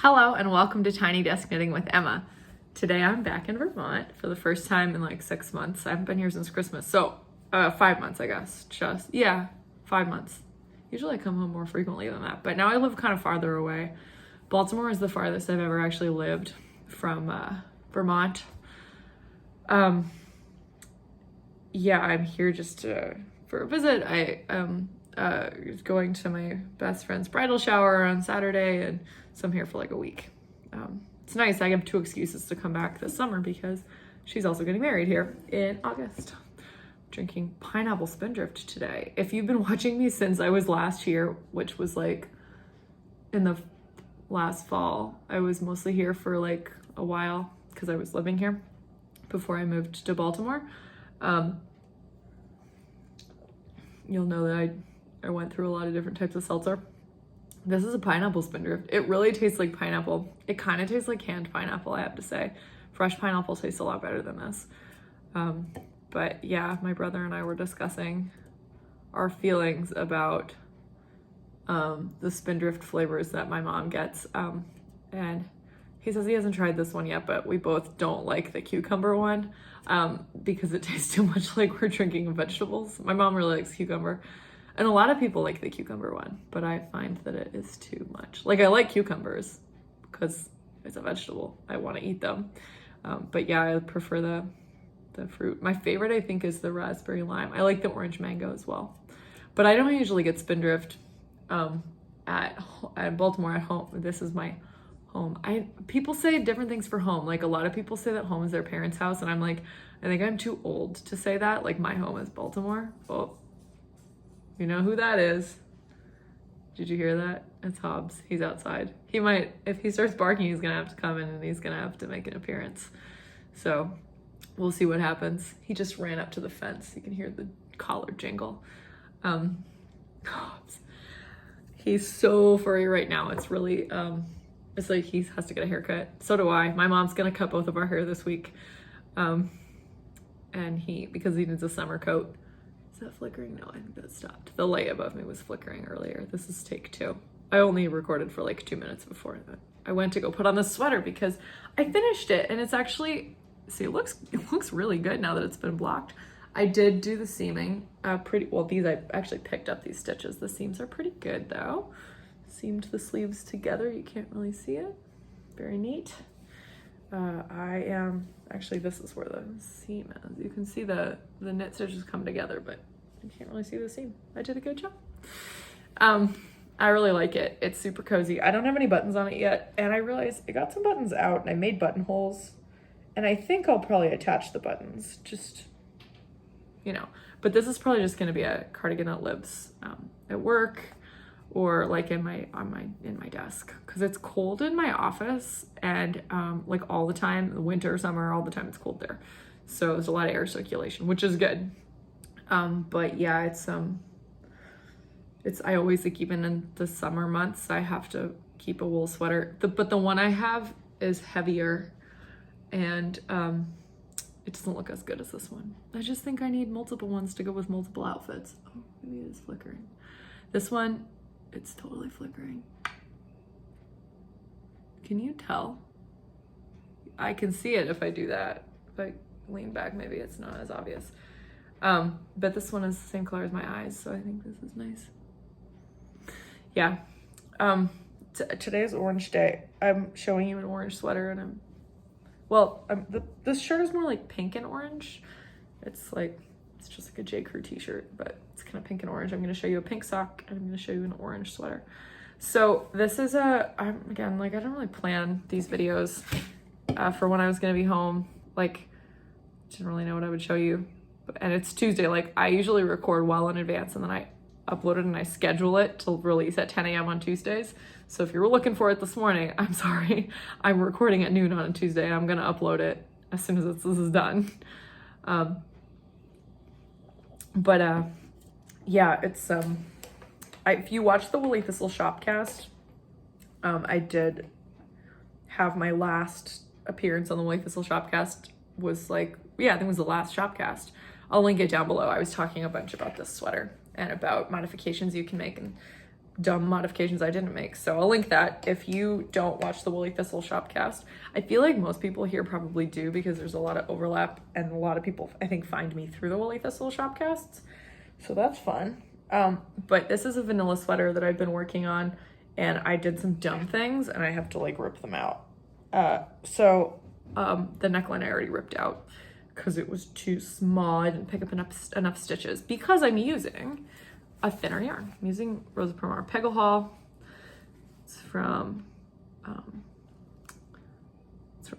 Hello and welcome to Tiny Desk Knitting with Emma. Today I'm back in Vermont for the first time in like 6 months. I haven't been here since Christmas, so 5 months I guess. 5 months. Usually I come home more frequently than that, but now I live kind of farther away. Baltimore is the farthest I've ever actually lived from Vermont. I'm here just for a visit. I am going to my best friend's bridal shower on Saturday, and so I'm here for like a week. It's nice. I have 2 excuses to come back this summer because she's also getting married here in August. Drinking pineapple spindrift today. If you've been watching me since I was last here, which was like in the last fall, I was mostly here for like a while because I was living here before I moved to Baltimore. You'll know that I went through a lot of different types of seltzer. This is a pineapple spindrift. It really tastes like pineapple. It kind of tastes like canned pineapple, I have to say. Fresh pineapple tastes a lot better than this. But yeah, my brother and I were discussing our feelings about the spindrift flavors that my mom gets. And he says he hasn't tried this one yet, but we both don't like the cucumber one because it tastes too much like we're drinking vegetables. My mom really likes cucumber. And a lot of people like the cucumber one, but I find that it is too much. Like, I like cucumbers because it's a vegetable. I want to eat them. But yeah, I prefer the fruit. My favorite, I think, is the raspberry lime. I like the orange mango as well. But I don't usually get spindrift at Baltimore at home. This is my home. People say different things for home. Like, a lot of people say that home is their parents' house, and I'm like, I think I'm too old to say that. Like, my home is Baltimore. Well, you know who that is. Did you hear that? It's Hobbs. He's outside. He might, if he starts barking, he's gonna have to come in and he's gonna have to make an appearance. So we'll see what happens. He just ran up to the fence. You can hear the collar jingle. Hobbs. He's so furry right now. It's really, it's like he has to get a haircut. So do I. My mom's gonna cut both of our hair this week. And because he needs a summer coat. Is that flickering? No, I think that stopped. The light above me was flickering earlier. This is take 2. I only recorded for like 2 minutes before that. I went to go put on the sweater because I finished it, and it's actually, see, it looks really good now that it's been blocked. I did do the seaming pretty well. These, I actually picked up these stitches. The seams are pretty good though. Seamed the sleeves together. You can't really see it. Very neat. Actually, this is where the seam is. You can see the knit stitches come together, but you can't really see the seam. I did a good job. I really like it. It's super cozy. I don't have any buttons on it yet, and I realized I got some buttons out and I made buttonholes, and I think I'll probably attach the buttons, just, you know, but this is probably just going to be a cardigan that lives at work or like in my desk, because it's cold in my office, and like all the time, winter, summer, all the time it's cold there, so there's a lot of air circulation, which is good. But yeah, it's I always, like, even in the summer months, I have to keep a wool sweater. But the one I have is heavier, and it doesn't look as good as this one. I just think I need multiple ones to go with multiple outfits. Oh, maybe it is flickering. This one, it's totally flickering. Can you tell? I can see it if I do that. If I lean back, maybe it's not as obvious. But this one is the same color as my eyes, so I think this is nice. Yeah. Today is Orange Day. I'm showing you an orange sweater, and this shirt is more like pink and orange. It's just like a J. Crew t-shirt, but it's kind of pink and orange. I'm going to show you a pink sock, and I'm going to show you an orange sweater. So this is again, like, I don't really plan these videos for when I was going to be home. Like, didn't really know what I would show you. And it's Tuesday. Like, I usually record well in advance, and then I upload it and I schedule it to release at 10 a.m. on Tuesdays. So if you were looking for it this morning, I'm sorry. I'm recording at noon on a Tuesday, and I'm going to upload it as soon as this is done. Yeah, it's, if you watch the Woolly Thistle Shopcast, I did have my last appearance on the Woolly Thistle Shopcast was like, yeah, I think it was the last Shopcast. I'll link it down below. I was talking a bunch about this sweater and about modifications you can make, and dumb modifications I didn't make. So I'll link that if you don't watch the Woolly Thistle Shopcast. I feel like most people here probably do because there's a lot of overlap and a lot of people I think find me through the Woolly Thistle Shopcasts. So that's fun. But this is a vanilla sweater that I've been working on and I did some dumb things and I have to like rip them out. The neckline I already ripped out because it was too small. I didn't pick up enough stitches because I'm using a thinner yarn. I'm using Rosa Pomar Pegulhal. It's from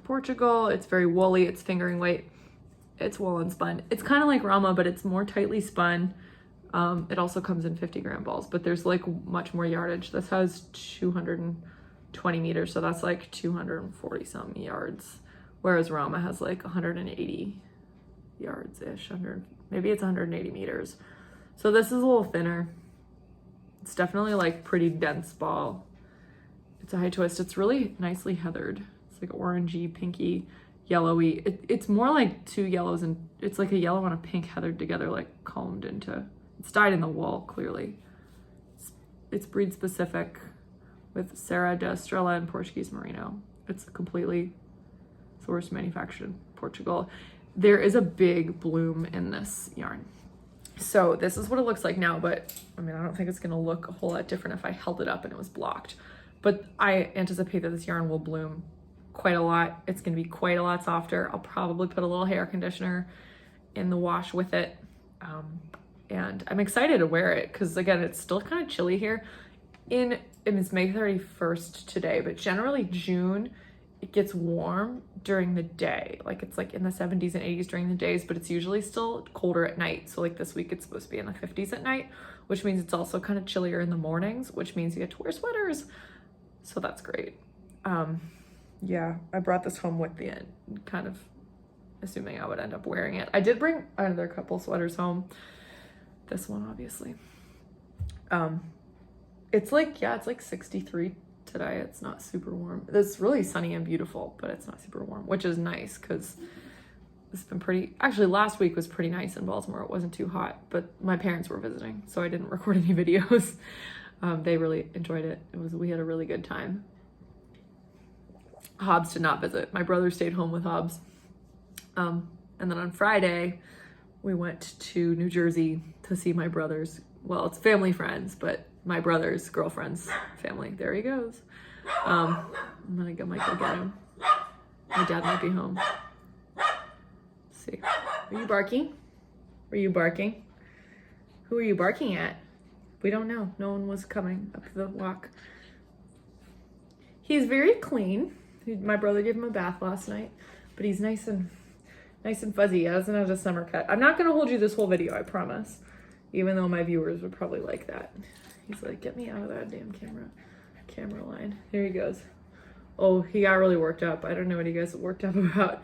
Portugal. It's very woolly. It's fingering weight. It's woolen spun. It's kind of like Rama, but it's more tightly spun. It also comes in 50-gram balls, but there's like much more yardage. This has 220 meters, so that's like 240 some yards, whereas Rama has like 180 yards-ish. Maybe it's 180 meters. So this is a little thinner. It's definitely like pretty dense ball. It's a high twist. It's really nicely heathered. It's like orangey, pinky, yellowy. It's more like two yellows and it's like a yellow and a pink heathered together, like combed into, it's dyed in the wool, clearly. It's breed specific with Serra da Estrela and Portuguese Merino. It's completely sourced, manufactured in Portugal. There is a big bloom in this yarn. So this is what it looks like now, but I mean, I don't think it's gonna look a whole lot different if I held it up and it was blocked. But I anticipate that this yarn will bloom quite a lot. It's gonna be quite a lot softer. I'll probably put a little hair conditioner in the wash with it. And I'm excited to wear it because again, it's still kind of chilly here. It's May 31st today, but generally June, it gets warm during the day. Like it's like in the 70s and 80s during the days, but it's usually still colder at night. So like this week it's supposed to be in the 50s at night, which means it's also kind of chillier in the mornings, which means you get to wear sweaters. So that's great. Yeah, I brought this home with the end, kind of assuming I would end up wearing it. I did bring another couple sweaters home. This one, obviously. It's like 63 today. It's not super warm. It's really sunny and beautiful, but it's not super warm, which is nice because it's been pretty, actually last week was pretty nice in Baltimore. It wasn't too hot, but my parents were visiting, so I didn't record any videos. They really enjoyed it. We had a really good time. Hobbs did not visit. My brother stayed home with Hobbs. And then on Friday, we went to New Jersey to see my brother's, well, it's family friends, but my brother's girlfriend's family. There he goes. I'm gonna go get him. My dad might be home. Let's see. Are you barking? Were you barking? Who are you barking at? We don't know. No one was coming up the walk. He's very clean. My brother gave him a bath last night, but he's nice and fuzzy. He hasn't had a summer cut. I'm not gonna hold you this whole video, I promise. Even though my viewers would probably like that. He's like, get me out of that damn camera line. There he goes. Oh, he got really worked up. I don't know what he gets worked up about.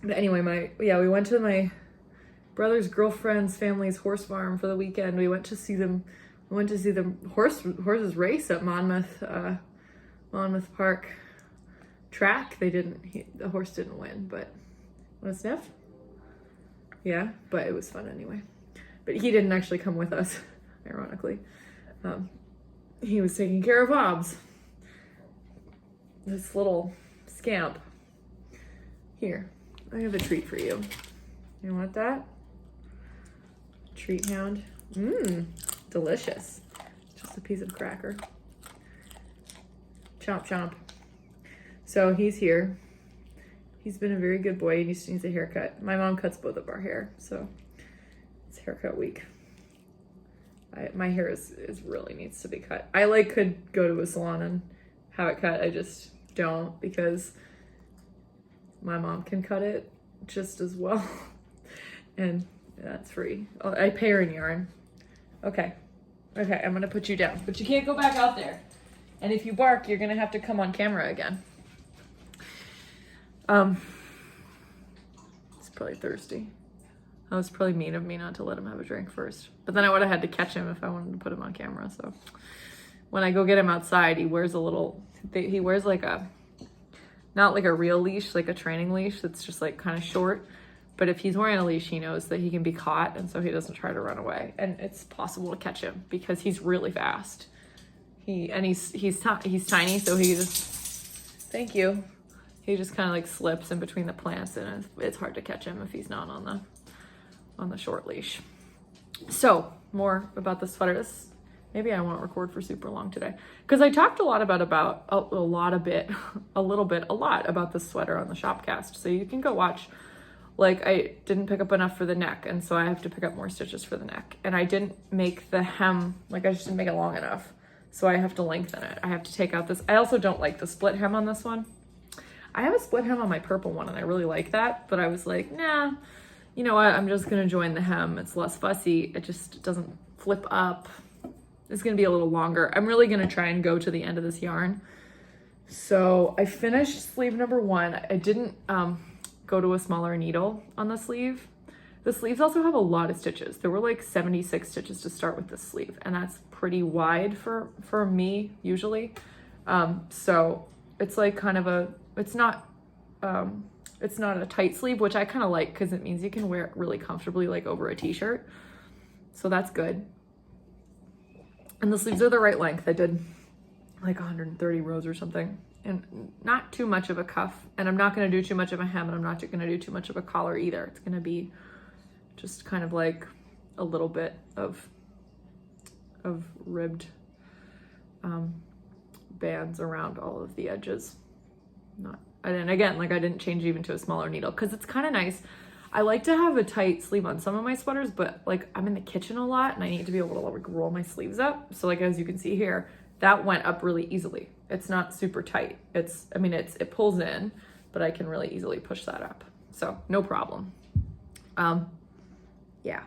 But anyway, we went to my brother's girlfriend's family's horse farm for the weekend. We went to see them. We went to see the horses race at Monmouth Park track. The horse didn't win, but want to sniff? Yeah, but it was fun anyway. But he didn't actually come with us, ironically. He was taking care of Hobbs. This little scamp. Here, I have a treat for you. You want that? Treat hound. Delicious. Just a piece of cracker. Chomp chomp. So he's here. He's been a very good boy. He needs a haircut. My mom cuts both of our hair, so it's haircut week. My hair is really needs to be cut. I could go to a salon and have it cut. I just don't because my mom can cut it just as well. And that's free. I pay her in yarn. Okay, I'm gonna put you down, but you can't go back out there. And if you bark, you're gonna have to come on camera again. He's probably thirsty. That was probably mean of me not to let him have a drink first. But then I would have had to catch him if I wanted to put him on camera. So when I go get him outside, he wears like not like a real leash, like a training leash that's just like kind of short. But if he's wearing a leash, he knows that he can be caught, and so he doesn't try to run away. And it's possible to catch him because he's really fast. He's tiny, so he just, thank you. He just kind of like slips in between the plants, and it's hard to catch him if he's not on the short leash. So more about the sweater. Maybe I won't record for super long today because I talked a lot about a lot about this sweater on the Shopcast. So you can go watch. Like, I didn't pick up enough for the neck, and so I have to pick up more stitches for the neck. And I didn't make the hem, like I just didn't make it long enough. So I have to lengthen it. I have to take out this. I also don't like the split hem on this one. I have a split hem on my purple one, and I really like that, but I was like, nah, you know what? I'm just gonna join the hem. It's less fussy. It just doesn't flip up. It's gonna be a little longer. I'm really gonna try and go to the end of this yarn. So I finished sleeve number 1. I didn't go to a smaller needle on the sleeve. The sleeves also have a lot of stitches. There were like 76 stitches to start with this sleeve, and that's pretty wide for me usually. So it's like kind of it's not a tight sleeve, which I kind of like because it means you can wear it really comfortably like over a t-shirt. So that's good. And the sleeves are the right length. I did like 130 rows or something, and not too much of a cuff. And I'm not going to do too much of a hem, and I'm not going to do too much of a collar either. It's going to be just kind of like a little bit of ribbed bands around all of the edges. And again, like I didn't change even to a smaller needle because it's kind of nice. I like to have a tight sleeve on some of my sweaters, but like I'm in the kitchen a lot and I need to be able to like roll my sleeves up. So like, as you can see here, that went up really easily. It's not super tight. It pulls in, but I can really easily push that up. So no problem. Yeah.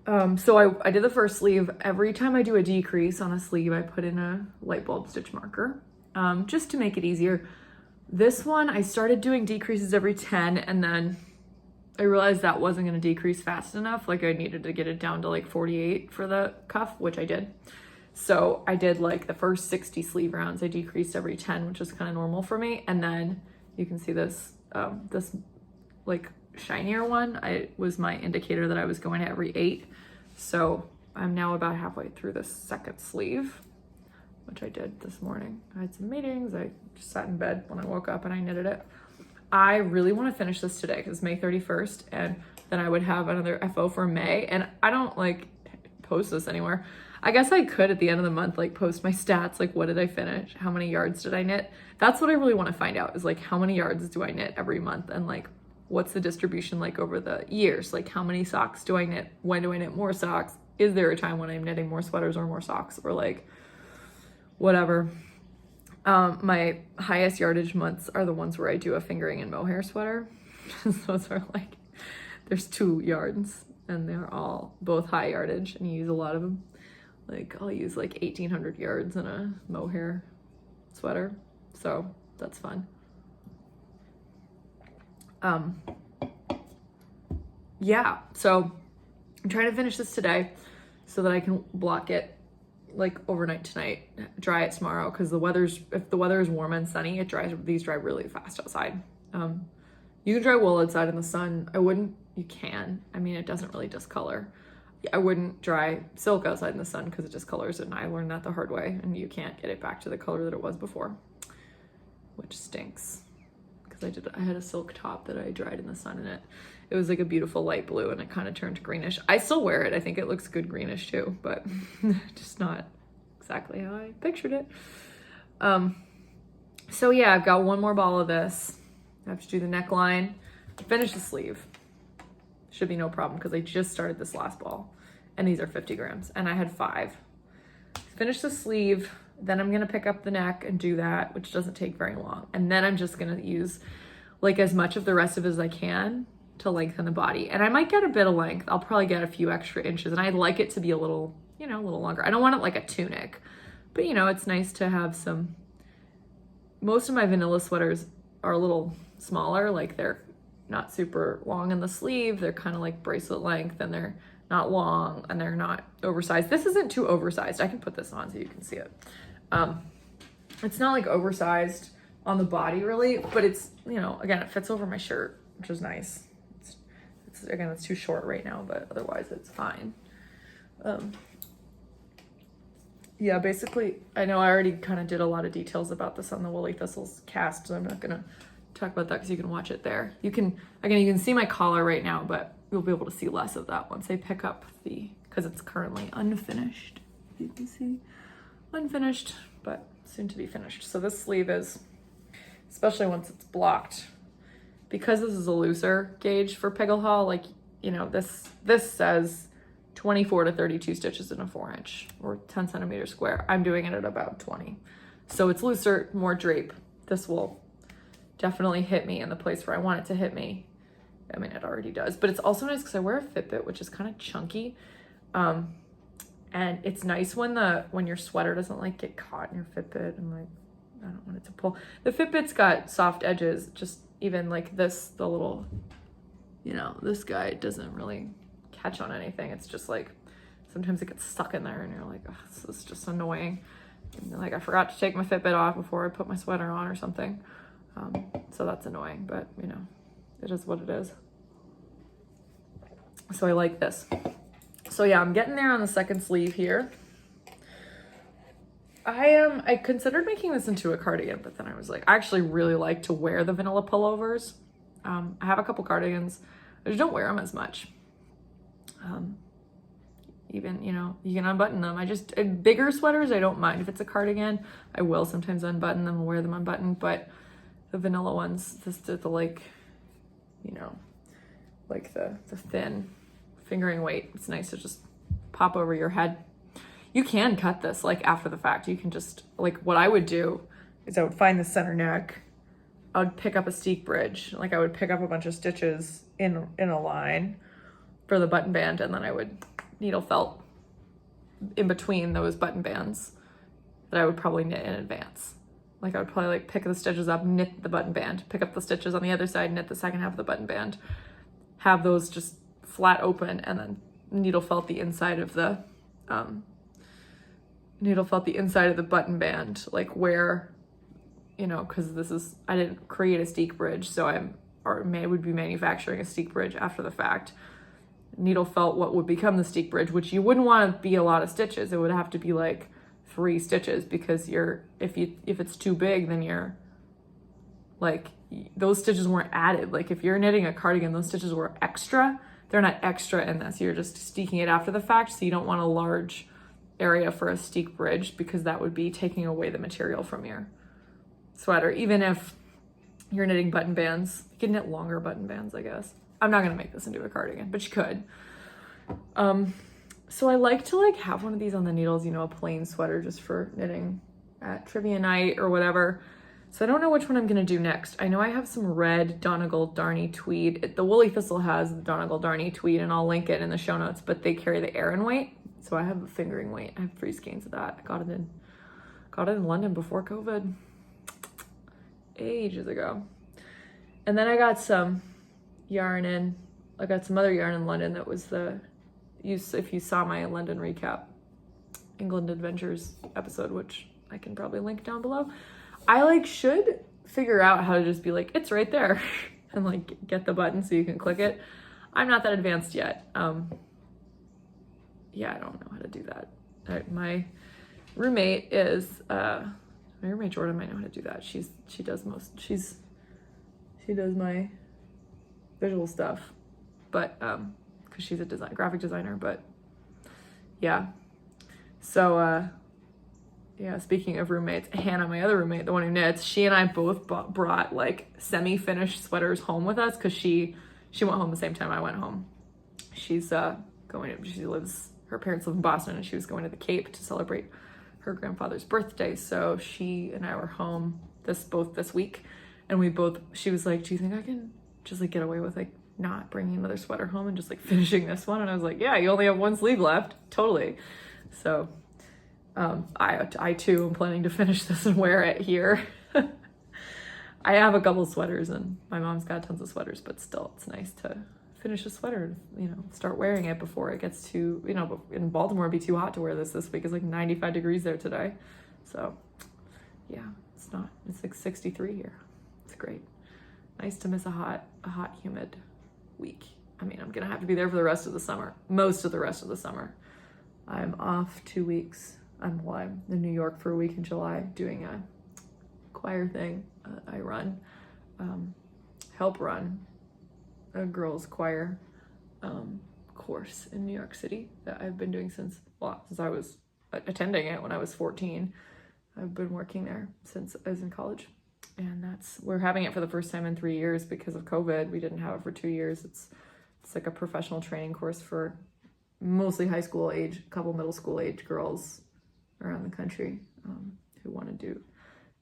So I did the first sleeve. Every time I do a decrease on a sleeve, I put in a light bulb stitch marker, just to make it easier. This one, I started doing decreases every 10, and then I realized that wasn't going to decrease fast enough. Like I needed to get it down to like 48 for the cuff, which I did. So I did like the first 60 sleeve rounds. I decreased every 10, which is kind of normal for me. And then you can see this, this like shinier one, was my indicator that I was going to every 8. So I'm now about halfway through the second sleeve, which I did this morning. I had some meetings. I just sat in bed when I woke up and I knitted it. I really want to finish this today because it's May 31st, and then I would have another FO for May. And I don't like post this anywhere. I guess I could at the end of the month, like post my stats, like what did I finish? How many yards did I knit? That's what I really want to find out, is like how many yards do I knit every month, and like what's the distribution like over the years? Like how many socks do I knit? When do I knit more socks? Is there a time when I'm knitting more sweaters or more socks, or like whatever? My highest yardage months are the ones where I do a fingering and mohair sweater. Those are like, there's 2 yards and they're all both high yardage, and you use a lot of them. Like I'll use like 1,800 yards in a mohair sweater. So that's fun. Yeah, so I'm trying to finish this today so that I can block it like overnight tonight, dry it tomorrow, because if the weather is warm and sunny, these dry really fast outside. You can dry wool outside in the sun. You can. I mean, it doesn't really discolor. I wouldn't dry silk outside in the sun because it discolors it, and I learned that the hard way, and you can't get it back to the color that it was before, which stinks. Because I had a silk top that I dried in the sun, and it was like a beautiful light blue, and it kind of turned greenish. I still wear it. I think it looks good greenish too, but just not exactly how I pictured it. So yeah, I've got one more ball of this. I have to do the neckline, finish the sleeve. Should be no problem because I just started this last ball, and these are 50 grams, and I had 5. Finish the sleeve. Then I'm gonna pick up the neck and do that, which doesn't take very long. And then I'm just gonna use like as much of the rest of it as I can to lengthen the body. And I might get a bit of length. I'll probably get a few extra inches, and I'd like it to be a little longer. I don't want it like a tunic, but it's nice to have some. Most of my vanilla sweaters are a little smaller, like they're not super long in the sleeve. They're kind of like bracelet length, and they're not long, and they're not oversized. This isn't too oversized. I can put this on so you can see it. It's not like oversized on the body really, but it's, again, it fits over my shirt, which is nice. again, it's too short right now, but otherwise it's fine. Yeah, basically, I know I already kind of did a lot of details about this on the Woolly Thistles cast, so I'm not gonna talk about that because you can watch it there. You can see my collar right now, but you'll be able to see less of that once I pick up because it's currently unfinished. You can see unfinished, but soon to be finished. So this sleeve is, especially once it's blocked, because this is a looser gauge for Pegulhal, like, you know, this says 24 to 32 stitches in a 4-inch or 10 centimeter square. I'm doing it at about 20. So it's looser, more drape. This will definitely hit me in the place where I want it to hit me. I mean, it already does, but it's also nice because I wear a Fitbit, which is kind of chunky. And it's nice when your sweater doesn't like get caught in your Fitbit and like, I don't want it to pull. The Fitbit's got soft edges, just even like this, the little, you know, this guy doesn't really catch on anything. It's just like, sometimes it gets stuck in there and you're like, oh, this is just annoying. And like I forgot to take my Fitbit off before I put my sweater on or something. So that's annoying, but you know, it is what it is. So I like this. So yeah, I'm getting there on the second sleeve here. I considered making this into a cardigan, but then I was like, I actually really like to wear the vanilla pullovers. I have a couple cardigans. I just don't wear them as much. Even, you know, you can unbutton them. Bigger sweaters, I don't mind if it's a cardigan. I will sometimes unbutton them and wear them unbuttoned, but the vanilla ones, the like, you know, like the thin fingering weight, it's nice to just pop over your head. You can cut this like after the fact. You can just, like, what I would do is I would find the center neck. I would pick up a steek bridge. Like I would pick up a bunch of stitches in a line for the button band, and then I would needle felt in between those button bands that I would probably knit in advance. Like I would probably like pick the stitches up, knit the button band, pick up the stitches on the other side, knit the second half of the button band, have those just flat open, and then needle felt the inside of the button band, like where, you know, because I didn't create a steek bridge, so would be manufacturing a steek bridge after the fact. Needle felt what would become the steek bridge, which you wouldn't want to be a lot of stitches. It would have to be like 3 stitches, because if it's too big, then you're like, those stitches weren't added. Like if you're knitting a cardigan, those stitches were extra. They're not extra in this. You're just steeking it after the fact, so you don't want a large area for a steek bridge, because that would be taking away the material from your sweater. Even if you're knitting button bands, you can knit longer button bands, I guess. I'm not gonna make this into a cardigan, but you could. So I like to like have one of these on the needles, you know, a plain sweater just for knitting at trivia night or whatever. So I don't know which one I'm gonna do next. I know I have some red Donegal Darny tweed. The Woolly Thistle has the Donegal Darny tweed, and I'll link it in the show notes, but they carry the Aran weight. So I have a fingering weight. I have 3 skeins of that. I got it in London before COVID, ages ago. And then I got some yarn in. I got some other yarn in London that was if you saw my London recap, England Adventures episode, which I can probably link down below. I like should figure out how to just be like, it's right there and like get the button so you can click it. I'm not that advanced yet. Yeah, I don't know how to do that. My roommate Jordan might know how to do that. She does my visual stuff, but because she's a graphic designer. But yeah, so yeah, speaking of roommates, Hannah, my other roommate, the one who knits, she and I both brought like semi-finished sweaters home with us, because she went home the same time I went home. Her parents live in Boston, and she was going to the Cape to celebrate her grandfather's birthday. So she and I were home this week, and she was like, do you think I can just like get away with like not bringing another sweater home and just like finishing this one? And I was like, yeah, you only have 1 sleeve left. Totally. So I too am planning to finish this and wear it here. I have a couple sweaters, and my mom's got tons of sweaters, but still it's nice to finish a sweater, you know, start wearing it before it gets too, you know, in Baltimore it'd be too hot to wear this week. It's like 95 degrees there today. So yeah, it's like 63 here. It's great. Nice to miss a hot, humid week. I mean, I'm gonna have to be there for the rest of the summer, most of the rest of the summer. I'm off 2 weeks. I'm in New York for a week in July doing a choir thing. I help run a girls' choir course in New York City that I've been doing since I was attending it when I was 14. I've been working there since I was in college, and we're having it for the first time in 3 years because of COVID. We didn't have it for 2 years. It's like a professional training course for mostly high school age, a couple middle school age girls around the country who want to do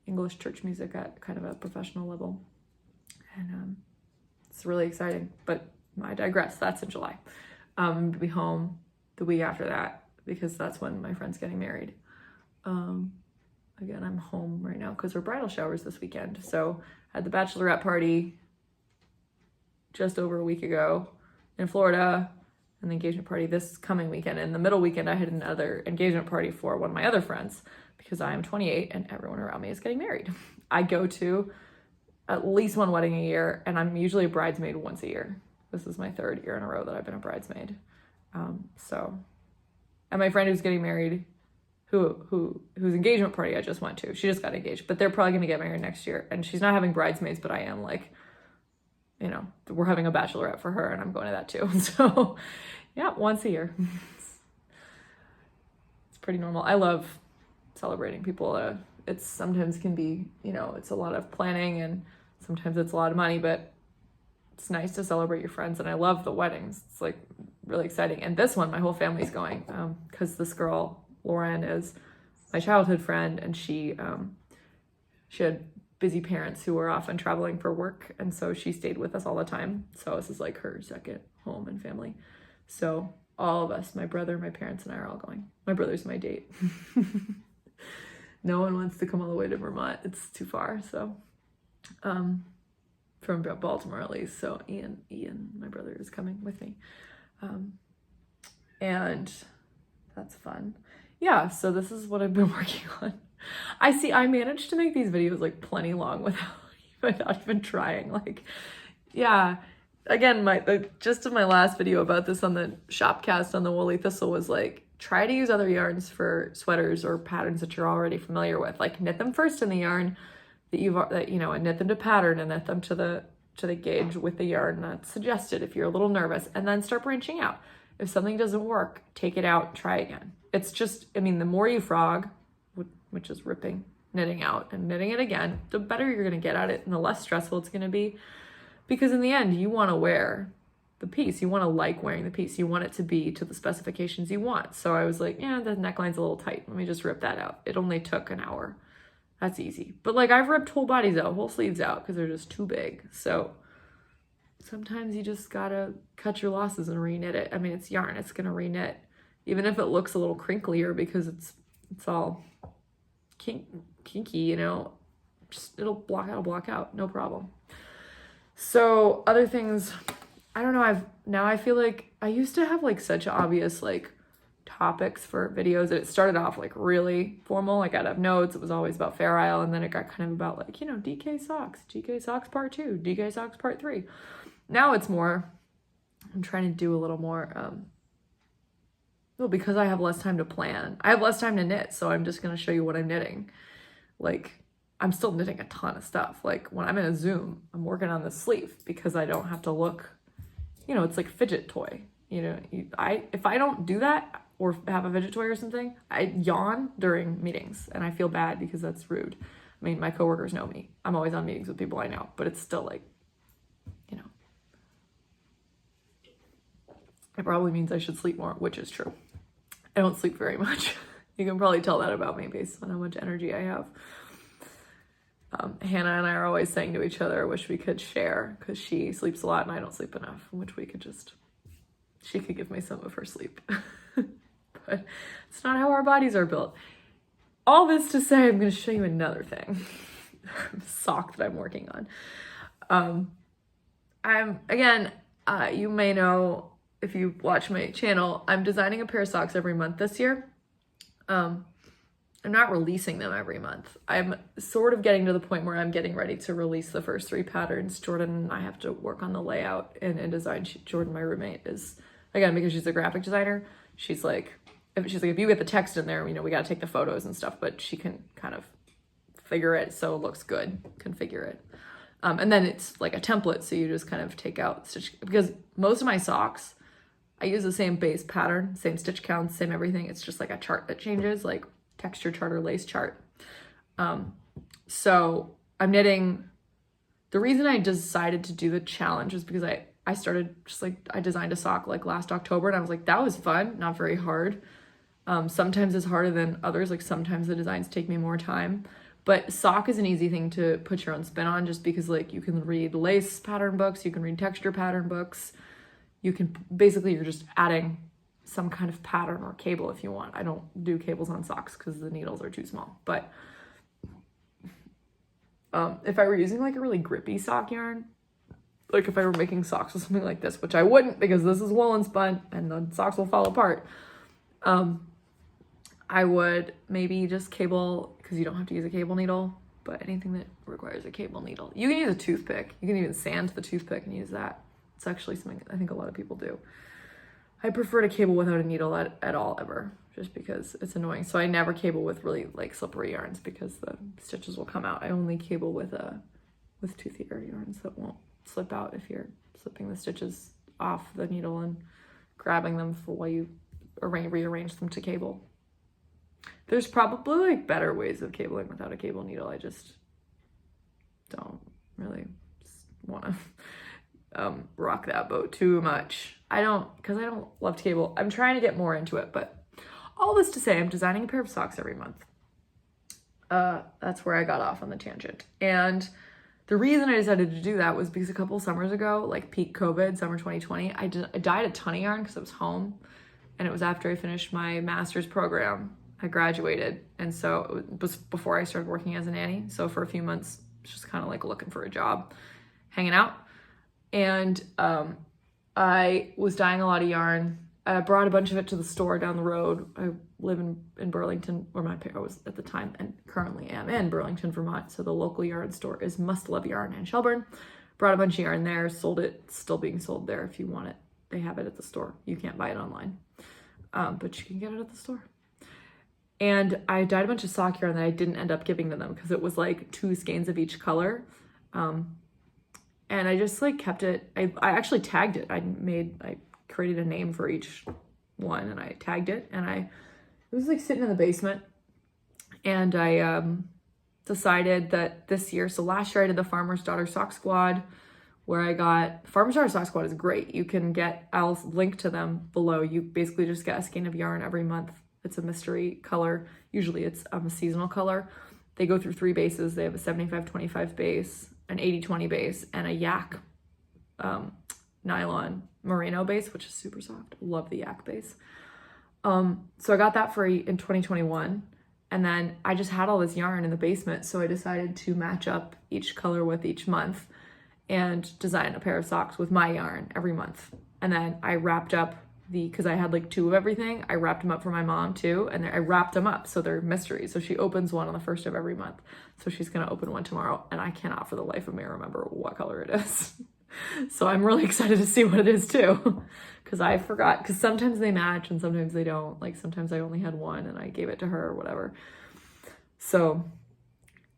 English church music at kind of a professional level. And it's really exciting, but I digress. That's in July. I'll be home the week after that because that's when my friend's getting married. Again, I'm home right now because her bridal shower's this weekend. So I had the bachelorette party just over a week ago in Florida, and the engagement party this coming weekend. And the middle weekend, I had another engagement party for one of my other friends because I am 28 and everyone around me is getting married. I go to at least one wedding a year, and I'm usually a bridesmaid once a year. This is my 3rd year in a row that I've been a bridesmaid. And my friend who's getting married, whose engagement party I just went to, she just got engaged, but they're probably gonna get married next year. And she's not having bridesmaids, but I am, like, you know, we're having a bachelorette for her and I'm going to that too. So yeah, once a year. It's pretty normal. I love celebrating people. It sometimes can be, you know, it's a lot of planning and sometimes it's a lot of money, but it's nice to celebrate your friends. And I love the weddings. It's like really exciting. And this one, my whole family's going because this girl, Lauren, is my childhood friend, and she had busy parents who were often traveling for work, and so she stayed with us all the time. So this is like her second home and family. So all of us, my brother, my parents, and I are all going. My brother's my date. No one wants to come all the way to Vermont. It's too far. So from Baltimore at least. So Ian, my brother, is coming with me. And that's fun. Yeah, so this is what I've been working on. I managed to make these videos like plenty long without even trying. Like, yeah, again, just in my last video about this on the Shopcast on the Woolly Thistle was like, try to use other yarns for sweaters or patterns that you're already familiar with. Like, knit them first in the yarn and knit them to pattern and knit them to the gauge with the yarn that's suggested if you're a little nervous, and then start branching out. If something doesn't work, take it out, try again. It's just, I mean, the more you frog, which is ripping, knitting out and knitting it again, the better you're going to get at it and the less stressful it's going to be. Because in the end, you want to wear the piece. You want to like wearing the piece. You want it to be to the specifications you want. So I was like, yeah, the neckline's a little tight. Let me just rip that out. It only took an hour. That's easy. But like, I've ripped whole bodies out, whole sleeves out because they're just too big. So sometimes you just gotta cut your losses and reknit it. I mean, it's yarn, it's gonna reknit. Even if it looks a little crinklier because it's all kinky, you know, just it'll block out, no problem. So other things, I don't know, I feel like I used to have like such obvious like topics for videos that it started off like really formal. Like, I'd have notes, it was always about Fair Isle, and then it got kind of about like, you know, DK socks part 2, DK socks part 3. Now it's more, I'm trying to do a little more, because I have less time to plan. I have less time to knit, so I'm just going to show you what I'm knitting. Like, I'm still knitting a ton of stuff. Like, when I'm in a Zoom, I'm working on the sleeve because I don't have to look, you know, it's like fidget toy. You know, if I don't do that or have a fidget toy or something, I yawn during meetings, and I feel bad because that's rude. I mean, my coworkers know me. I'm always on meetings with people I know, but it's still like, you know, it probably means I should sleep more, which is true. I don't sleep very much. You can probably tell that about me based on how much energy I have. Hannah and I are always saying to each other, I wish we could share, because she sleeps a lot and I don't sleep enough, which we could just, she could give me some of her sleep. But it's not how our bodies are built. All this to say, I'm going to show you another thing. Sock that I'm working on. You may know, if you watch my channel, I'm designing a pair of socks every month this year. I'm not releasing them every month. I'm sort of getting to the point where I'm getting ready to release the first 3 patterns. Jordan and I have to work on the layout and design. Jordan, my roommate, is, again, because she's a graphic designer, she's like, if you get the text in there, we got to take the photos and stuff, but she can kind of figure it so it looks good, configure it. And then it's like a template, so you just kind of take out stitch, because most of my socks, I use the same base pattern, same stitch counts, same everything. It's just like a chart that changes, like texture chart or lace chart. So I'm knitting. The reason I decided to do the challenge is because I started I designed a sock like last October, and I was like, that was fun, not very hard. Sometimes it's harder than others. Like sometimes the designs take me more time, but sock is an easy thing to put your own spin on, just because like you can read lace pattern books, you can read texture pattern books. You can basically, you're just adding some kind of pattern or cable if you want. I don't do cables on socks because the needles are too small. But if I were using like a really grippy sock yarn, like if I were making socks with something like this, which I wouldn't because this is woolen spun and the socks will fall apart, I would maybe just cable, because you don't have to use a cable needle, but anything that requires a cable needle. You can use a toothpick. You can even sand the toothpick and use that. It's actually something I think a lot of people do. I prefer to cable without a needle at all ever, just because it's annoying. So I never cable with really like slippery yarns because the stitches will come out. I only cable with toothier yarns that won't slip out if you're slipping the stitches off the needle and grabbing them for while you rearrange them to cable. There's probably like better ways of cabling without a cable needle. I just don't really want to rock that boat too much. Because I don't love to cable. I'm trying to get more into it, but all this to say, I'm designing a pair of socks every month. That's where I got off on the tangent. And the reason I decided to do that was because a couple summers ago, like peak COVID, summer 2020, I dyed a ton of yarn because I was home, and it was after I finished my master's program. I graduated, and so it was before I started working as a nanny. So for a few months, just kind of like looking for a job, hanging out. And I was dyeing a lot of yarn. I brought a bunch of it to the store down the road. I live in Burlington, where my parents was at the time, and currently am in Burlington, Vermont. So the local yarn store is Must Love Yarn in Shelburne. Brought a bunch of yarn there, sold it. It's still being sold there if you want it. They have it at the store. You can't buy it online, but you can get it at the store. And I dyed a bunch of sock yarn that I didn't end up giving to them because it was like 2 skeins of each color. And I just like kept it. I actually tagged it. I created a name for each one, and I tagged it, and it was like sitting in the basement. And I decided that this year, so last year I did the Farmer's Daughter Sock Squad, where I got, Farmer's Daughter Sock Squad is great. You can get, I'll link to them below. You basically just get a skein of yarn every month. It's a mystery color. Usually it's a seasonal color. They go through 3 bases. They have a 75-25 base, an 80-20 base, and a yak nylon merino base, which is super soft. Love the yak base. So I got that in 2021, and then I just had all this yarn in the basement, so I decided to match up each color with each month and design a pair of socks with my yarn every month. And then I wrapped up because I had like 2 of everything, I wrapped them up for my mom too, and I wrapped them up so they're mysteries. So she opens one on the 1st of every month. So she's gonna open one tomorrow, and I cannot for the life of me remember what color it is. So I'm really excited to see what it is too, because I forgot, because sometimes they match and sometimes they don't. Like sometimes I only had one and I gave it to her or whatever. So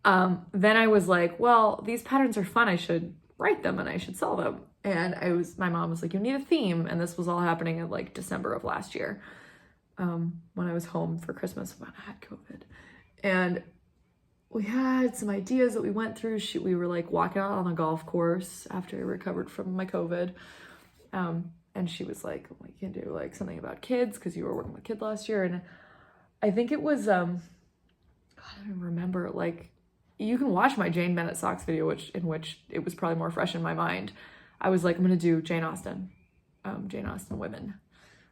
then I was like, well, these patterns are fun. I should write them and I should sell them. And my mom was like, you need a theme. And this was all happening in like December of last year, when I was home for Christmas when I had COVID. And we had some ideas that we went through. We were like walking out on the golf course after I recovered from my COVID. And she was like, well, you can do like something about kids because you were working with kids last year. And I think it was, God, I don't remember, like, you can watch my Jane Bennett Socks video, in which it was probably more fresh in my mind. I was like, I'm gonna do Jane Austen women,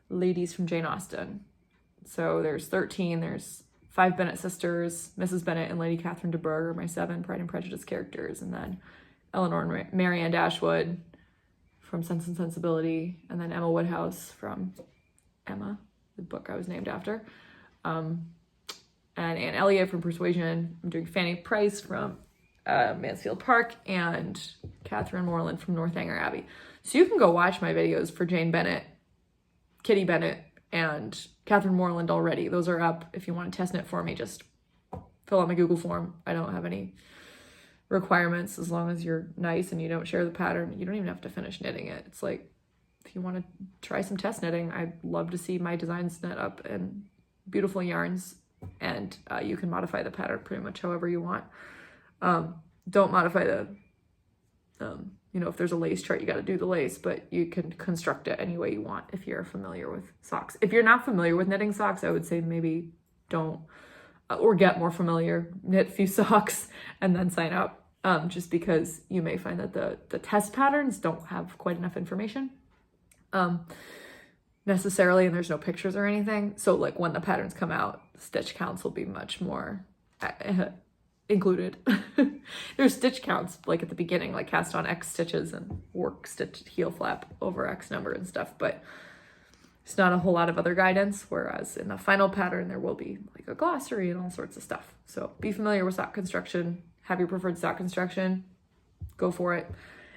ladies from Jane Austen. So there's 13, there's 5 Bennett sisters, Mrs. Bennett and Lady Catherine de Bourgh are my 7 Pride and Prejudice characters, and then Eleanor and Marianne Dashwood from Sense and Sensibility, and then Emma Woodhouse from Emma, the book I was named after. and Anne Elliott from Persuasion. I'm doing Fanny Price from Mansfield Park and Catherine Moreland from Northanger Abbey. So you can go watch my videos for Jane Bennett, Kitty Bennett, and Catherine Moreland already. Those are up. If you want to test knit for me, just fill out my Google form. I don't have any requirements as long as you're nice and you don't share the pattern. You don't even have to finish knitting it. It's like, if you want to try some test knitting, I'd love to see my designs knit up in beautiful yarns, and you can modify the pattern pretty much however you want. Don't modify the, if there's a lace chart, you got to do the lace, but you can construct it any way you want if you're familiar with socks. If you're not familiar with knitting socks, I would say maybe don't, or get more familiar, knit a few socks, and then sign up. Just because you may find that the test patterns don't have quite enough information necessarily, and there's no pictures or anything. So like when the patterns come out, stitch counts will be much more included. There's stitch counts like at the beginning, like cast on X stitches and work stitch heel flap over X number and stuff, but it's not a whole lot of other guidance, whereas in the final pattern there will be like a glossary and all sorts of stuff. So be familiar with sock construction. Have your preferred sock construction, go for it.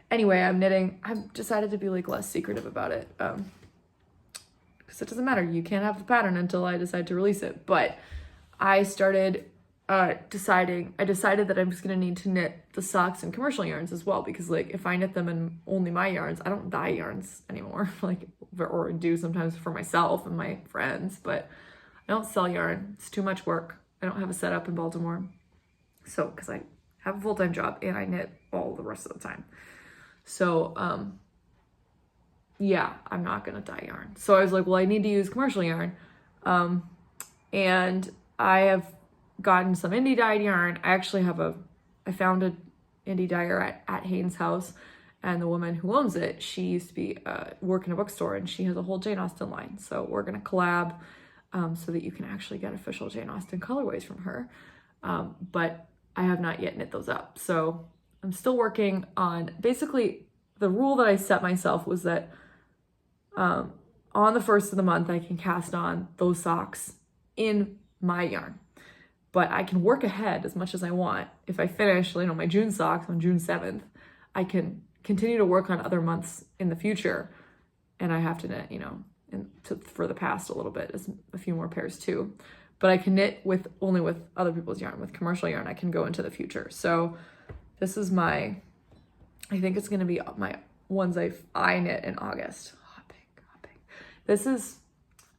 Anyway, I'm knitting. I've decided to be like less secretive about it, because it doesn't matter. You can't have the pattern until I decide to release it. But I started decided that I'm just gonna need to knit the socks in commercial yarns as well, because like if I knit them in only my yarns, I don't dye yarns anymore, like, or do sometimes for myself and my friends, but I don't sell yarn. It's too much work. I don't have a setup in Baltimore, so because I have a full-time job and I knit all the rest of the time. So, yeah, I'm not gonna dye yarn. So I was like, well, I need to use commercial yarn. And I have gotten some indie dyed yarn. I actually I found an indie dyer at Haynes House, and the woman who owns it, she used to be work in a bookstore, and she has a whole Jane Austen line. So we're gonna collab so that you can actually get official Jane Austen colorways from her. But I have not yet knit those up. So I'm still working on, basically the rule that I set myself was that on the first of the month, I can cast on those socks in my yarn, but I can work ahead as much as I want. If I finish, my June socks on June 7th, I can continue to work on other months in the future. And I have to knit, for the past a little bit, as a few more pairs too. But I can knit only with other people's yarn. With commercial yarn, I can go into the future. So this is I think it's gonna be my ones I knit in August. Hot pink. This is,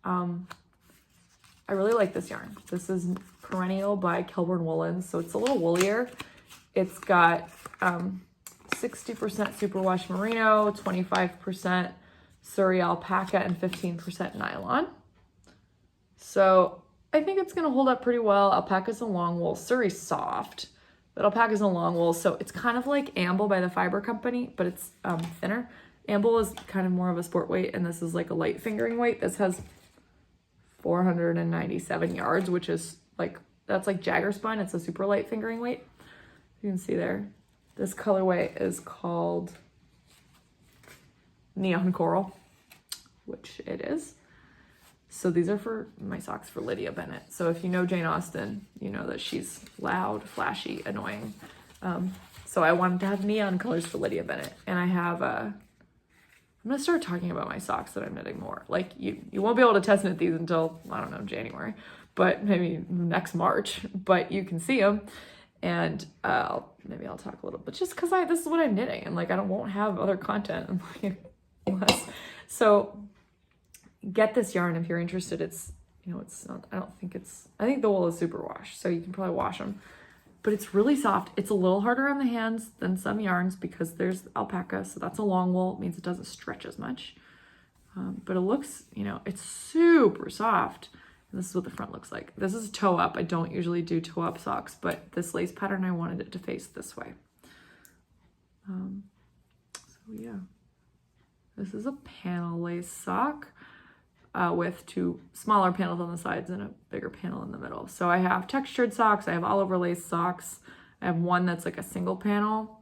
I really like this yarn. This is Perennial by Kelburn Woolens. So it's a little woollier. It's got 60% superwash merino, 25% Surrey alpaca, and 15% nylon. So I think it's gonna hold up pretty well. Alpaca's a long wool, Surrey's soft, but alpaca's a long wool. So it's kind of like Amble by the Fiber Company, but it's thinner. Amble is kind of more of a sport weight, and this is like a light fingering weight. This has 497 yards, which is that's like Jagger Spun. It's a super light fingering weight. You can see there. This colorway is called Neon Coral, which it is. So these are for my socks for Lydia Bennett. So if you know Jane Austen, you know that she's loud, flashy, annoying. So I wanted to have neon colors for Lydia Bennett. And I have, I'm gonna start talking about my socks that I'm knitting more. Like you won't be able to test knit these until, I don't know, January, but maybe next March, but you can see them. And maybe I'll talk a little bit, just cause this is what I'm knitting, and I won't have other content unless, so get this yarn if you're interested. It's, it's not, I think the wool is super wash, so you can probably wash them, but it's really soft. It's a little harder on the hands than some yarns because there's alpaca, so that's a long wool. It means it doesn't stretch as much, but it looks, it's super soft. And this is what the front looks like. This is toe up. I don't usually do toe up socks, but this lace pattern, I wanted it to face this way. So yeah, this is a panel lace sock with two smaller panels on the sides and a bigger panel in the middle. So I have textured socks. I have all over lace socks. I have one that's like a single panel.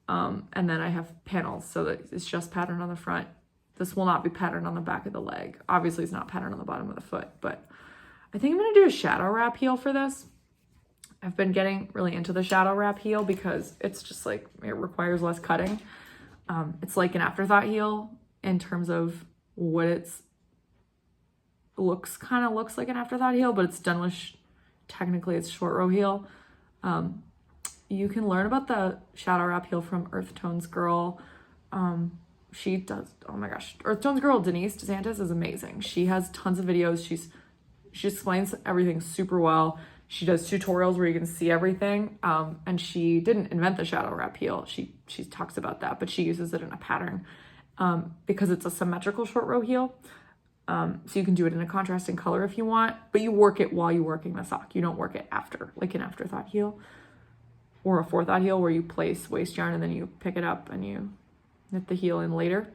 And then I have panels so that it's just patterned on the front. This will not be patterned on the back of the leg. Obviously it's not patterned on the bottom of the foot, but I think I'm going to do a shadow wrap heel for this. I've been getting really into the shadow wrap heel because it's just like, it requires less cutting. It's like an afterthought heel in terms of what it's looks like an afterthought heel, but it's done with, technically it's short row heel. You can learn about the shadow wrap heel from Earth Tones Girl. She does, oh my gosh, Earth Tones Girl Denise DeSantis is amazing. She has tons of videos. She explains everything super well. She does tutorials where you can see everything. And she didn't invent the shadow wrap heel. She talks about that, but she uses it in a pattern because it's a symmetrical short row heel. So you can do it in a contrasting color if you want, but you work it while you're working the sock. You don't work it after, like an afterthought heel or a forethought heel where you place waste yarn and then you pick it up and you knit the heel in later.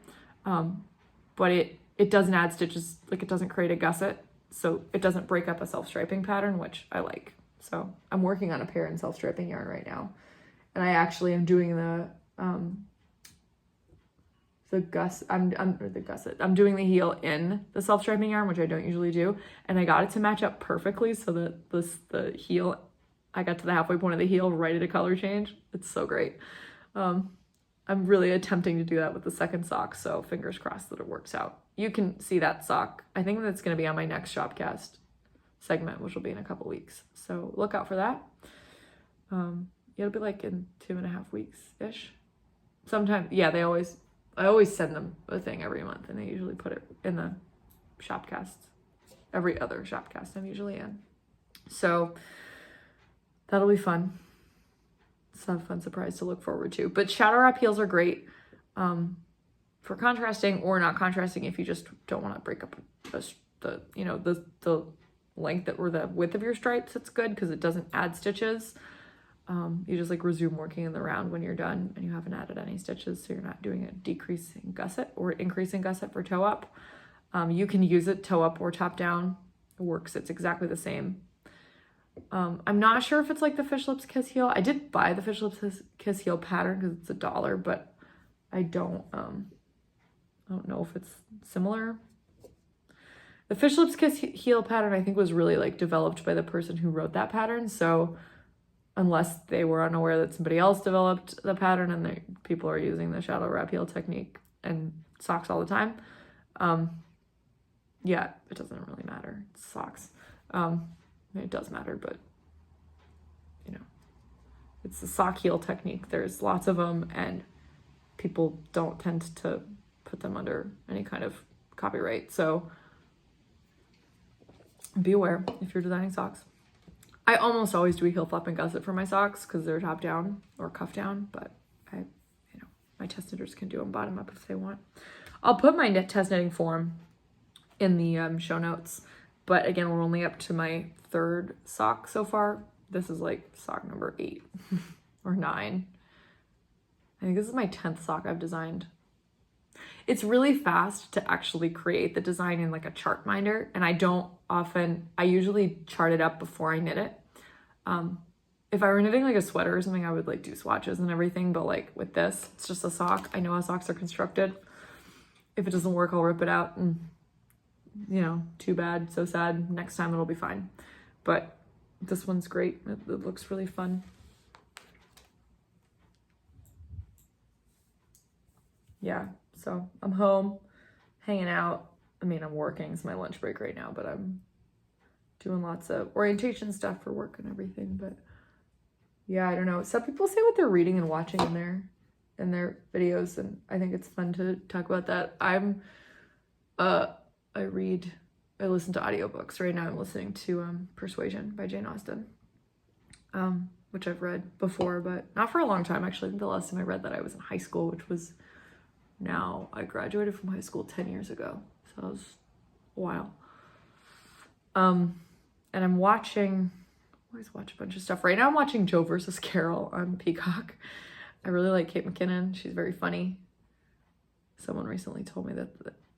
But it doesn't add stitches, like it doesn't create a gusset. So it doesn't break up a self-striping pattern, which I like. So I'm working on a pair in self-striping yarn right now. And I actually am doing I'm doing the heel in the self-striping yarn, which I don't usually do. And I got it to match up perfectly so that the heel, I got to the halfway point of the heel right at a color change. It's so great. I'm really attempting to do that with the second sock, so fingers crossed that it works out. You can see that sock. I think that's going to be on my next Shopcast segment, which will be in a couple weeks. So look out for that. It'll be like in 2.5 weeks-ish. Sometimes, yeah, I always send them a thing every month, and they usually put it in the Shopcast. Every other Shopcast I'm usually in. So that'll be fun. It's a fun surprise to look forward to. But shadow wrap heels are great for contrasting or not contrasting if you just don't want to break up the length or the width of your stripes. It's good because it doesn't add stitches. You just like resume working in the round when you're done and you haven't added any stitches, so you're not doing a decreasing gusset or increasing gusset for toe up. You can use it toe up or top down. It works. It's exactly the same. I'm not sure if it's like the Fish Lips Kiss heel. I did buy the Fish Lips Kiss heel pattern because it's $1, but I don't know if it's similar. The Fish Lips Kiss heel pattern I think was really like developed by the person who wrote that pattern. So unless they were unaware that somebody else developed the pattern and people are using the shadow wrap heel technique and socks all the time, yeah, it doesn't really matter. It's socks. It does matter, but it's the sock heel technique. There's lots of them and people don't tend to put them under any kind of copyright. So be aware if you're designing socks. I almost always do a heel flap and gusset for my socks because they're top down or cuff down, but my test knitters can do them bottom up if they want. I'll put my test knitting form in the show notes, but again, we're only up to my 3rd sock so far. This is like sock number 8 or 9. I think this is my 10th sock I've designed. It's really fast to actually create the design in like a chart minder, and I usually chart it up before I knit it. If I were knitting like a sweater or something, I would like do swatches and everything, but like with this, it's just a sock. I know how socks are constructed. If it doesn't work, I'll rip it out and too bad, so sad. Next time it'll be fine. But this one's great. It looks really fun. Yeah, so I'm home, hanging out. I mean, I'm working. It's my lunch break right now, but I'm doing lots of orientation stuff for work and everything. But yeah, I don't know. Some people say what they're reading and watching in their videos, and I think it's fun to talk about that. I listen to audiobooks. Right now I'm listening to Persuasion by Jane Austen, which I've read before, but not for a long time. Actually, I think the last time I read that I was in high school, which was I graduated from high school 10 years ago. So that was a while. And I always watch a bunch of stuff. Right now I'm watching Joe versus Carol on Peacock. I really like Kate McKinnon. She's very funny. Someone recently told me that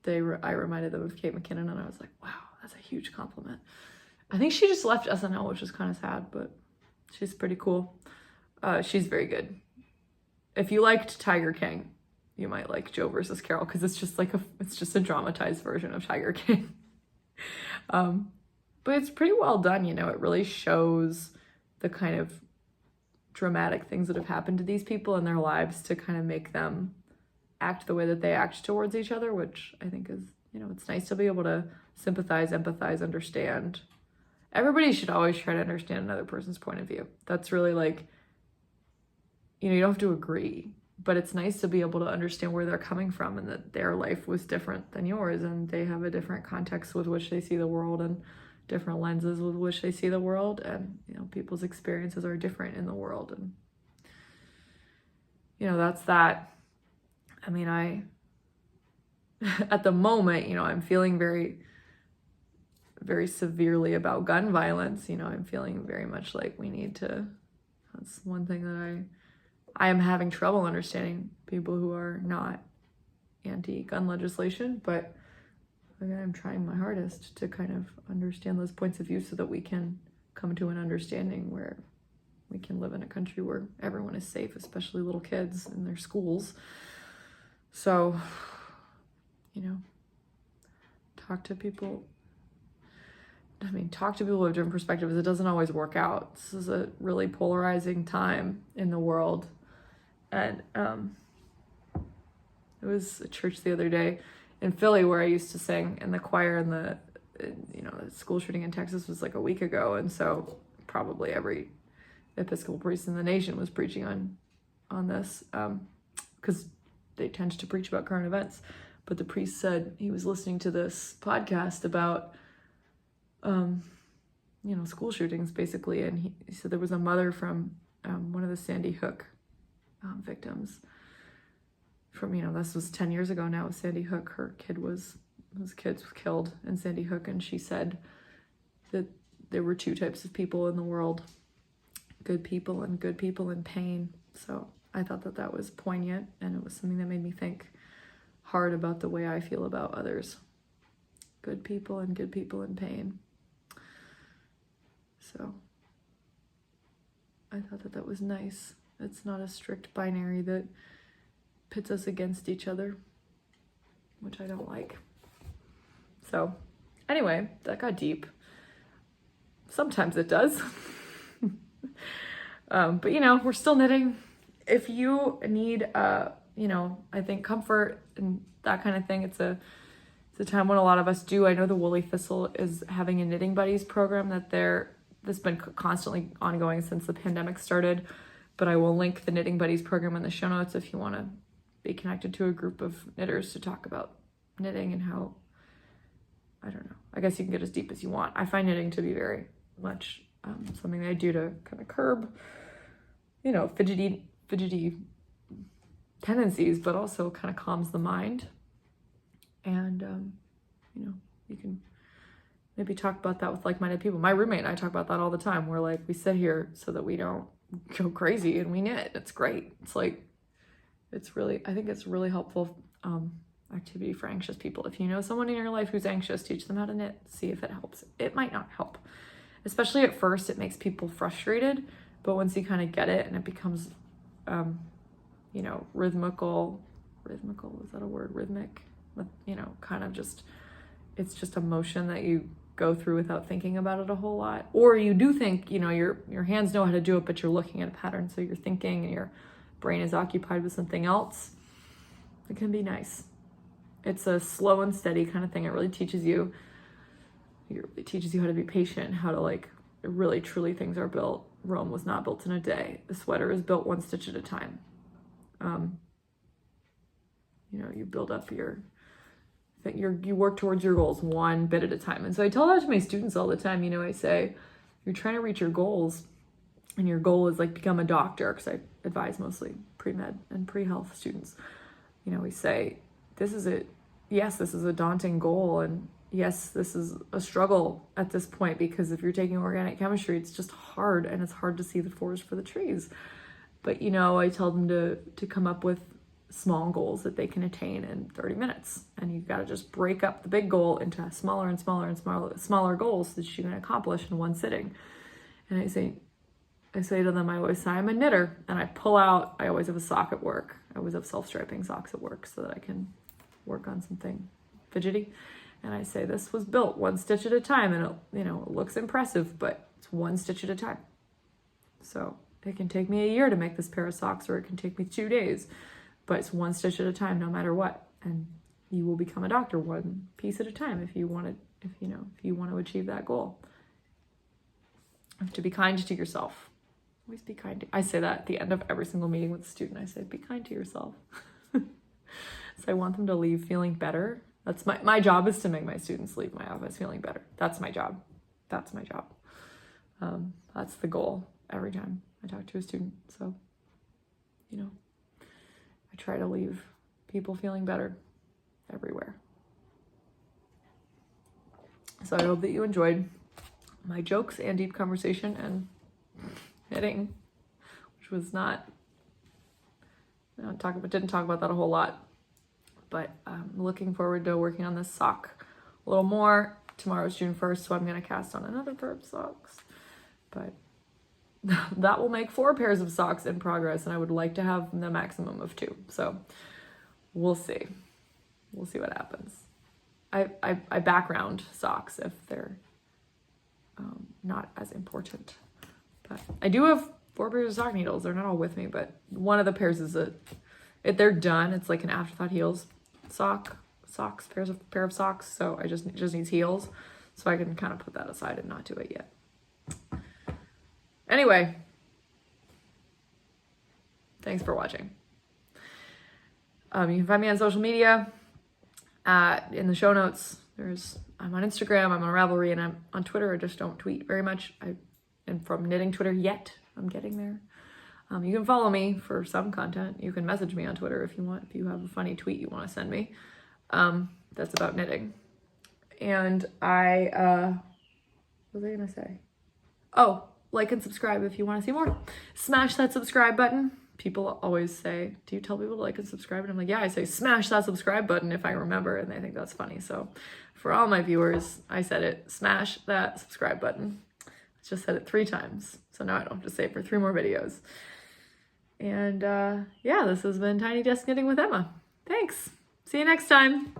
I reminded them of Kate McKinnon, and I was like, wow, that's a huge compliment. I think she just left SNL, which is kind of sad, but she's pretty cool. She's very good. If you liked Tiger King, you might like Joe versus Carol, because it's just a dramatized version of Tiger King. But it's pretty well done, you know. It really shows the kind of dramatic things that have happened to these people in their lives to kind of make them act the way that they act towards each other, which I think is, you know, it's nice to be able to sympathize, empathize, understand. Everybody should always try to understand another person's point of view. That's really like, you know, you don't have to agree, but it's nice to be able to understand where they're coming from and that their life was different than yours and they have a different context with which they see the world and different lenses with which they see the world, and, you know, people's experiences are different in the world. And, you know, that's that. I mean, at the moment, you know, I'm feeling very, very severely about gun violence. You know, I'm feeling very much like we need to, that's one thing that I am having trouble understanding people who are not anti-gun legislation, but again, I'm trying my hardest to kind of understand those points of view so that we can come to an understanding where we can live in a country where everyone is safe, especially little kids in their schools. So, you know, talk to people. I mean, talk to people who have different perspectives. It doesn't always work out. This is a really polarizing time in the world. And it was a church the other day in Philly where I used to sing in the choir, and the school shooting in Texas was like a week ago. And so probably every Episcopal priest in the nation was preaching on this, because they tend to preach about current events. But the priest said he was listening to this podcast about, school shootings basically. And he said there was a mother from one of the Sandy Hook victims from, this was 10 years ago now with Sandy Hook. His kids was killed in Sandy Hook. And she said that there were two types of people in the world, good people and good people in pain. So I thought that was poignant, and it was something that made me think hard about the way I feel about others. Good people and good people in pain. So I thought that was nice. It's not a strict binary that pits us against each other, which I don't like. So anyway, that got deep. Sometimes it does. But we're still knitting. If you need, I think comfort and that kind of thing, it's a time when a lot of us do. I know the Woolly Thistle is having a knitting buddies program that's been constantly ongoing since the pandemic started, but I will link the knitting buddies program in the show notes if you want to be connected to a group of knitters to talk about knitting and how, I don't know, I guess you can get as deep as you want. I find knitting to be very much something that I do to kind of curb, fidgety tendencies, but also kind of calms the mind. And, you can maybe talk about that with like-minded people. My roommate and I talk about that all the time. We're like, we sit here so that we don't go crazy and we knit. It's great. It's like, I think it's really helpful activity for anxious people. If you know someone in your life who's anxious, teach them how to knit, see if it helps. It might not help. Especially at first, it makes people frustrated, but once you kind of get it and it becomes, rhythmical, is that a word? Rhythmic, kind of just, it's just a motion that you go through without thinking about it a whole lot. Or you do think, your hands know how to do it, but you're looking at a pattern. So you're thinking and your brain is occupied with something else. It can be nice. It's a slow and steady kind of thing. It really teaches you how to be patient, how to really truly things are built. Rome was not built in a day. The sweater is built one stitch at a time. You build up you work towards your goals one bit at a time. And so I tell that to my students all the time. I say, you're trying to reach your goals, and your goal is become a doctor, because I advise mostly pre-med and pre-health students. We say, this is a daunting goal, and yes, this is a struggle at this point, because if you're taking organic chemistry, it's just hard, and it's hard to see the forest for the trees. But, I tell them to come up with small goals that they can attain in 30 minutes. And you've got to just break up the big goal into smaller and smaller and smaller goals that you can accomplish in one sitting. And I say to them, I always say, I'm a knitter. And I always have a sock at work. I always have self-striping socks at work so that I can work on something fidgety. And I say, this was built one stitch at a time, and it looks impressive, but it's one stitch at a time. So it can take me a year to make this pair of socks, or it can take me 2 days, but it's one stitch at a time, no matter what. And you will become a doctor one piece at a time if you want to achieve that goal. You have to be kind to yourself. Always be kind. I say that at the end of every single meeting with a student. I say, be kind to yourself. So I want them to leave feeling better. That's my job, is to make my students leave my office feeling better. That's my job. That's my job. That's the goal every time I talk to a student. So, I try to leave people feeling better everywhere. So I hope that you enjoyed my jokes and deep conversation and knitting, which was didn't talk about that a whole lot, but I'm looking forward to working on this sock a little more. Tomorrow's June 1st, so I'm going to cast on another pair of socks, but that will make 4 pairs of socks in progress, and I would like to have the maximum of 2. So we'll see. We'll see what happens. I background socks if they're not as important. But I do have 4 pairs of sock needles. They're not all with me, but one of the pairs is if they're done, it's like an afterthought heels pair of socks. So it just needs heels. So I can kind of put that aside and not do it yet. Anyway, thanks for watching. You can find me on social media in the show notes. I'm on Instagram, I'm on Ravelry, and I'm on Twitter. I just don't tweet very much. And from knitting Twitter yet. I'm getting there. You can follow me for some content. You can message me on Twitter if you want, if you have a funny tweet you want to send me. That's about knitting. And what was I going to say? Oh, like and subscribe if you want to see more. Smash that subscribe button. People always say, do you tell people to like and subscribe? And I'm like, yeah, I say smash that subscribe button if I remember, and they think that's funny. So for all my viewers, I said it, smash that subscribe button. I just said it 3 times. So now I don't have to say it for 3 more videos. And yeah, this has been Tiny Desk Knitting with Emma. Thanks. See you next time.